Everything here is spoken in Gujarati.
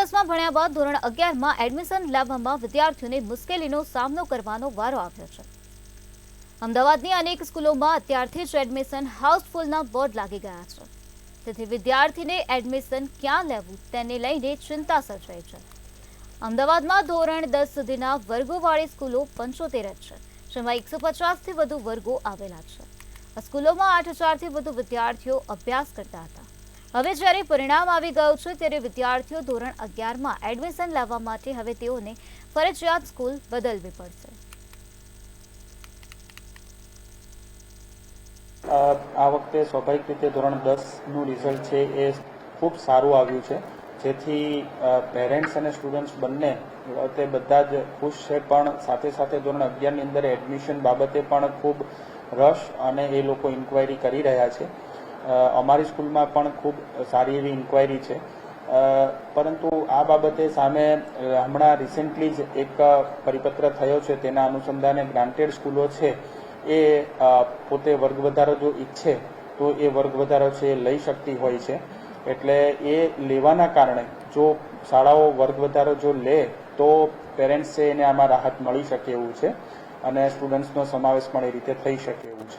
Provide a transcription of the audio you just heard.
10માં ભણ્યા બાદ ધોરણ 11માં એડમિશન લેવામાં વિદ્યાર્થીઓને મુશ્કેલીનો સામનો કરવાનો વારો આવ્યો છે। અમદાવાદની અનેક સ્કૂલોમાં અત્યારથી જ એડમિશન હાઉસફુલના બોર્ડ લાગી ગયા છે, તેથી વિદ્યાર્થીને એડમિશન ક્યાં લેવું તેને લઈને ચિંતા સર્જાઈ છે। અમદાવાદમાં ધોરણ 10 સુધીના વર્ગોવાળી સ્કૂલો 75 જ છે, જેમાં 150થી વધુ વર્ગો આવેલા છે। આ સ્કૂલોમાં 8000થી વધુ વિદ્યાર્થીઓ અભ્યાસ કરતા હતા। હવે જ્યારે પરિણામ આવી ગયું છે ત્યારે વિદ્યાર્થીઓ ધોરણ 11માં એડમિશન લેવા માટે હવે તેઓને ફરજિયાત સ્કૂલ બદલવી પડશે। આ વખતે સ્વાભાવિક રીતે ધોરણ 10નું રિઝલ્ટ છે એ ખૂબ સારું આવ્યું છે, જેથી પેરેન્ટ્સ અને સ્ટુડન્ટ્સ બંને તે બધા જ ખુશ છે, પણ સાથે સાથે ધોરણ 11ની અંદર એડમિશન બાબતે પણ ખૂબ રસ અને એ લોકો ઇન્ક્વાયરી કરી રહ્યા છે। અમારી સ્કૂલમાં પણ ખૂબ સારી એવી ઇન્ક્વાયરી છે, પરંતુ આ બાબતે સામે હમણાં રિસેન્ટલી જ એક પરિપત્ર થયો છે, તેના અનુસંધાને ગ્રાન્ટેડ સ્કૂલો છે એ પોતે વર્ગ વધારો જો ઈચ્છે તો એ વર્ગ વધારો છે એ લઈ શકતી હોય છે। એટલે એ લેવાના કારણે જો શાળાઓ વર્ગ વધારો જો લે તો પેરેન્ટ્સ છે એને આમાં રાહત મળી શકે એવું છે અને સ્ટુડન્ટ્સનો સમાવેશ પણ એ રીતે થઈ શકે એવું છે।